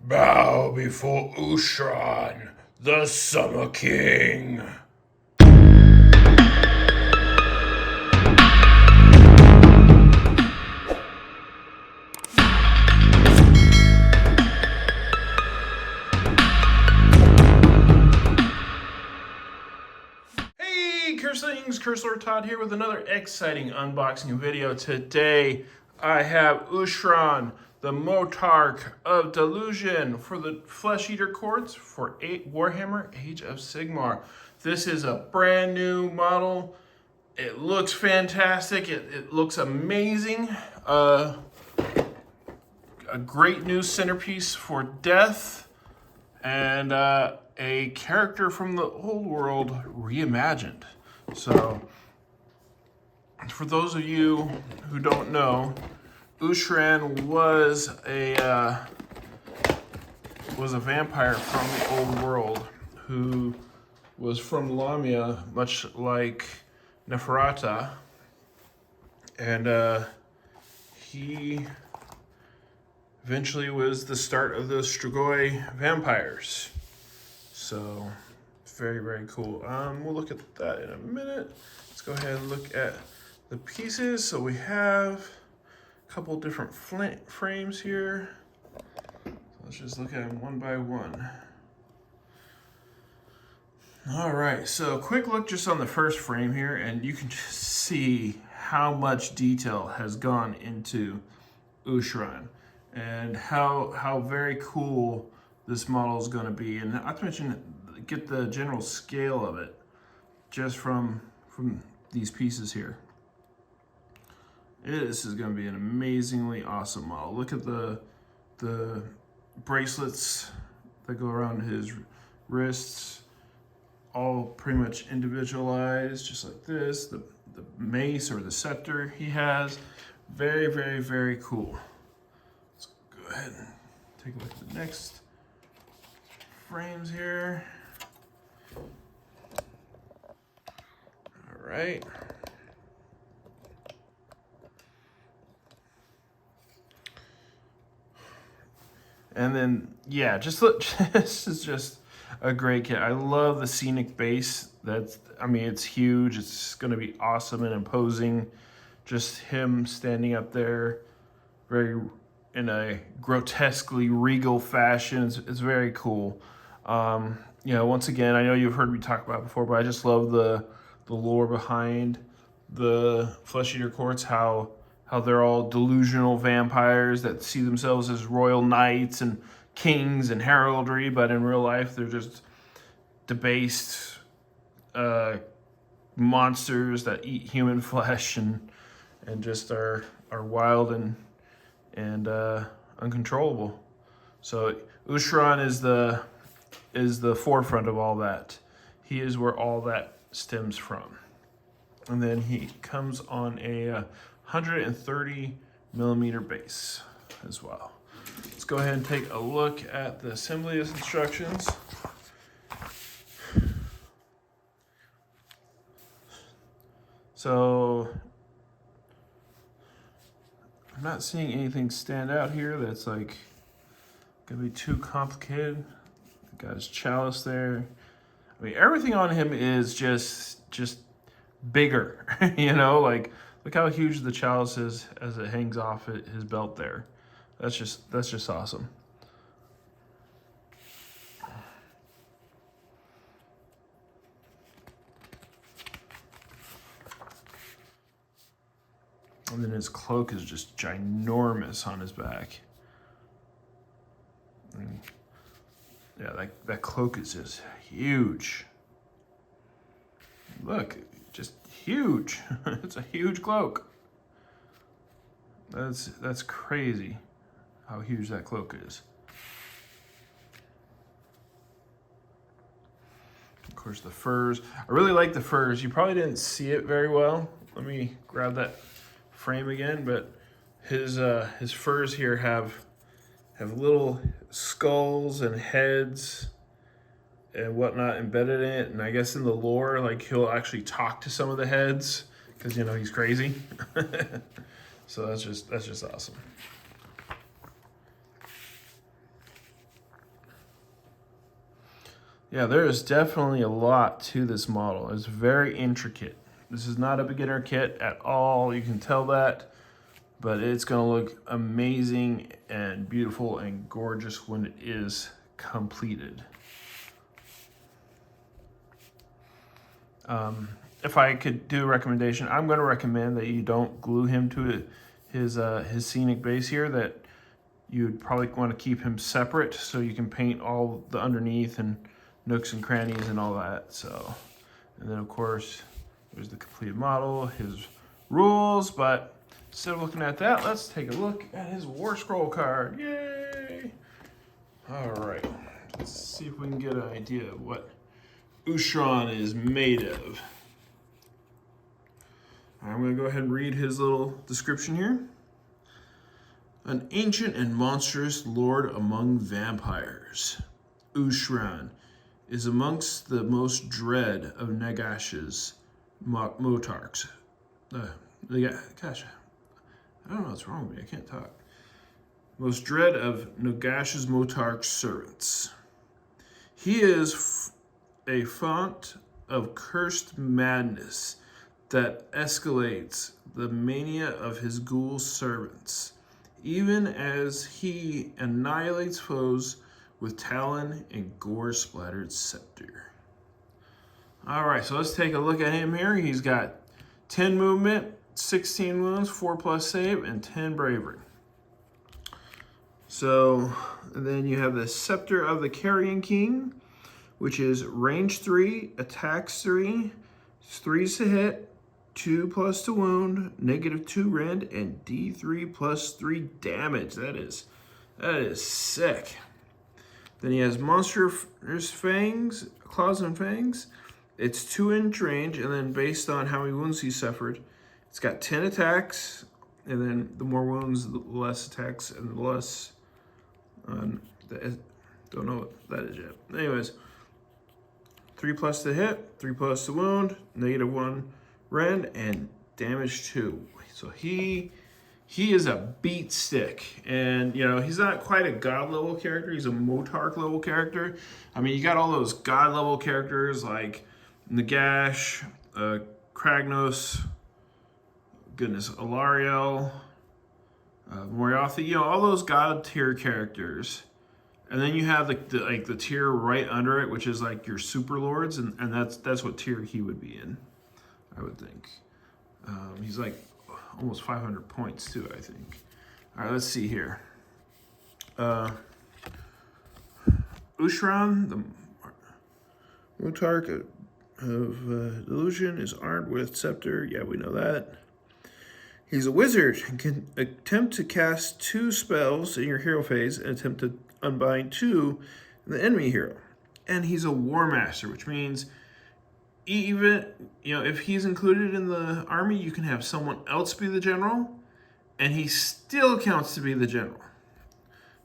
Bow before Ushoran, the Summer King. Hey, Curselings, Curselord Todd here with another exciting unboxing video. Today, I have Ushoran, the Mortarch of Delusion for the Flesh Eater Courts for Warhammer Age of Sigmar. This is a brand new model. It looks fantastic. It looks amazing. A great new centerpiece for death and a character from the old world reimagined. So, for those of you who don't know, Ushoran was a vampire from the old world who was from Lamia, much like Neferata, and he eventually was the start of the Strigoi vampires. So, very, very cool. We'll look at that in a minute. Let's go ahead and look at the pieces. So we have a couple different frames here. So let's just look at them one by one. All right, so quick look just on the first frame here, and you can just see how much detail has gone into Ushoran and how very cool this model is going to be. And not to mention, get the general scale of it just from these pieces here. This is going to be an amazingly awesome model. Look at the bracelets that go around his wrists, all pretty much individualized, just like this. The mace or the scepter he has, very, very, very cool. Let's go ahead and take a look at the next frames here. All right. And then, yeah, just look, this is just a great kit. I love the scenic base. It's huge. It's going to be awesome and imposing. Just him standing up there, very in a grotesquely regal fashion. It's very cool. Once again, I know you've heard me talk about it before, but I just love the lore behind the Flesh Eater Courts, how they're all delusional vampires that see themselves as royal knights and kings and heraldry, but in real life they're just debased monsters that eat human flesh and just are wild and uncontrollable. So Ushoran is the forefront of all that. He is where all that stems from. And then he comes on a 130 millimeter base as well. Let's go ahead and take a look at the assembly instructions. So I'm not seeing anything stand out here that's like gonna be too complicated. Got his chalice there. I mean, everything on him is just bigger, like look how huge the chalice is as it hangs off his belt there. That's just awesome. And then his cloak is just ginormous on his back. Yeah, that cloak is just huge. Look, just huge. It's a huge cloak. That's crazy how huge that cloak is. Of course, the furs. I really like the furs. You probably didn't see it very well. Let me grab that frame again, but his furs here have little skulls and heads and whatnot embedded in it. And I guess in the lore, like he'll actually talk to some of the heads because he's crazy. So that's just awesome. Yeah, there is definitely a lot to this model. It's very intricate. This is not a beginner kit at all. You can tell that, but it's going to look amazing and beautiful and gorgeous when it is completed. If I could do a recommendation, I'm going to recommend that you don't glue him to his scenic base here, that you'd probably want to keep him separate so you can paint all the underneath and nooks and crannies and all that. So, and then of course, there's the completed model, his rules, but instead of looking at that, let's take a look at his Warscroll card. Yay! All right, let's see if we can get an idea of what Ushoran is made of. I'm going to go ahead and read his little description here. An ancient and monstrous lord among vampires, Ushoran is amongst the most dread of Nagash's Mortarchs. Gosh, I don't know what's wrong with me. I can't talk. Most dread of Nagash's Mortarch servants. He is a font of cursed madness that escalates the mania of his ghoul servants, even as he annihilates foes with talon and gore-splattered scepter. All right, so let's take a look at him here. He's got 10 movement, 16 wounds, 4+ save, and 10 bravery. So then you have the Scepter of the Carrion King, which is range 3, attacks 3, 3s to hit, 2+ to wound, -2 rend, and D3 +3 damage. That is sick. Then he has monstrous fangs, claws and fangs. It's 2-inch range, and then based on how many wounds he suffered, it's got 10 attacks, and then the more wounds, the less attacks, and the less. Don't know what that is yet. Anyways, 3+ to hit, 3+ to wound, -1 rend, and damage 2. So he is a beat stick, and you know he's not quite a god level character. He's a Mortarch level character. I mean, you got all those god level characters like Nagash, Kragnos, goodness, Alariel, Moriarty. You know, all those god tier characters. And then you have the tier right under it, which is like your super lords, and that's what tier he would be in, I would think. He's like almost 500 points too, I think. All right, let's see here. Ushoran, the Mortarch of Delusion, is armed with scepter. Yeah, we know that. He's a wizard and can attempt to cast 2 spells in your hero phase and attempt to unbind 2 in the enemy hero. And he's a war master, which means even, you know, if he's included in the army, you can have someone else be the general, and he still counts to be the general.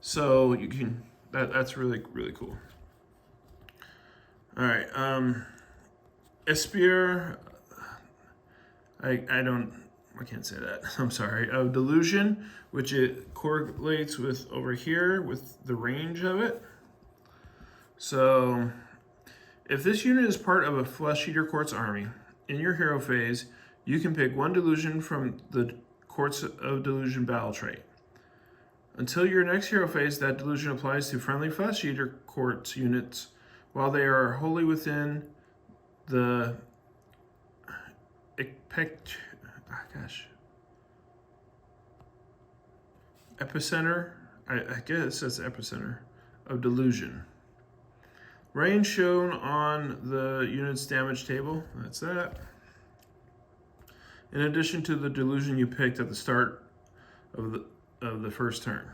So you can, that's really, really cool. All right, Espear, I can't say that. I'm sorry. Of Delusion, which it correlates with over here with the range of it. So, if this unit is part of a Flesh Eater Courts army, in your hero phase, you can pick 1 Delusion from the Courts of Delusion battle trait. Until your next hero phase, that Delusion applies to friendly Flesh Eater Courts units while they are wholly within the epicenter, I guess that's epicenter, of Delusion. Range shown on the unit's damage table, that's that. In addition to the Delusion you picked at the start of the first turn.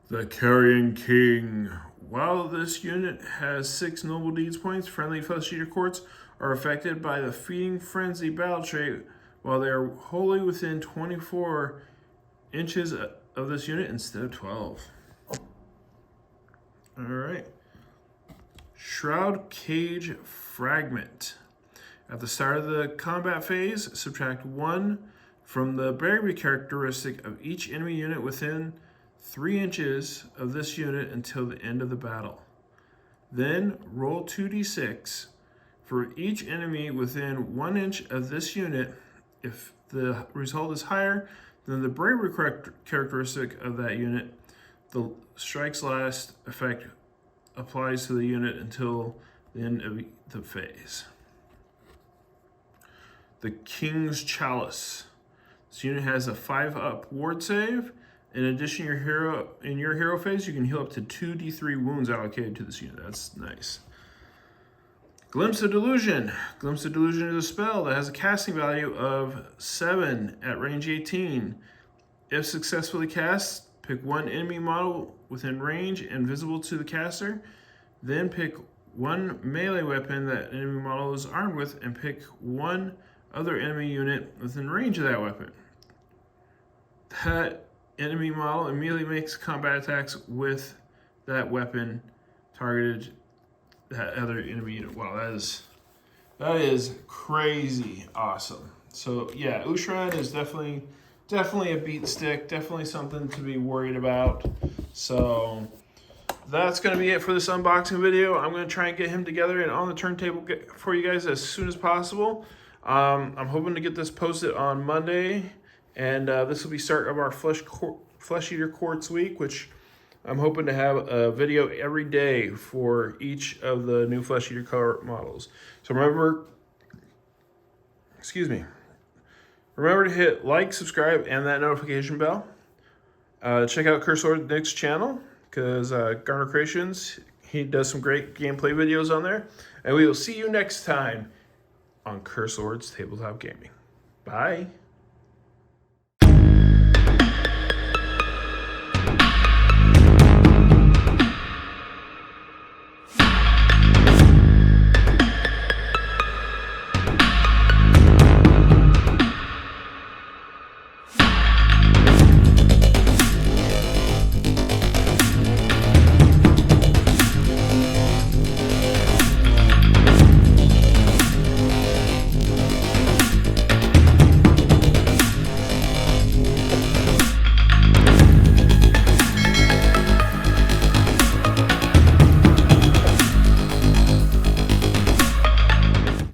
The Carrion King. While this unit has 6 Noble Deeds points, friendly Flesh Eater Courts are affected by the Feeding Frenzy battle trait while they are wholly within 24 inches of this unit instead of 12. All right. Shroud Cage Fragment. At the start of the combat phase, subtract 1 from the bravery characteristic of each enemy unit within 3 inches of this unit until the end of the battle. Then roll 2d6 for each enemy within 1 inch of this unit. If the result is higher than the bravery characteristic of that unit, the strike's last effect applies to the unit until the end of the phase. The King's Chalice. This unit has a 5-up ward save. In addition, in your hero phase, you can heal up to 2d3 wounds allocated to this unit. That's nice. Glimpse of Delusion. Glimpse of Delusion is a spell that has a casting value of 7 at range 18. If successfully cast, pick one enemy model within range and visible to the caster. Then pick one melee weapon that enemy model is armed with and pick one other enemy unit within range of that weapon. That enemy model immediately makes combat attacks with that weapon targeted that other enemy unit. Wow, that is crazy awesome. So yeah, Ushoran is definitely a beat stick, definitely something to be worried about. So that's going to be it for this unboxing video. I'm going to try and get him together and on the turntable for you guys as soon as possible. I'm hoping to get this posted on Monday, and this will be start of our Flesh Eater Quartz week, which I'm hoping to have a video every day for each of the new Flesh Eater color models. So remember to hit like, subscribe, and that notification bell. Check out Cursor's Nick's channel, because Garner Creations, he does some great gameplay videos on there. And we will see you next time on Cursor's Tabletop Gaming. Bye.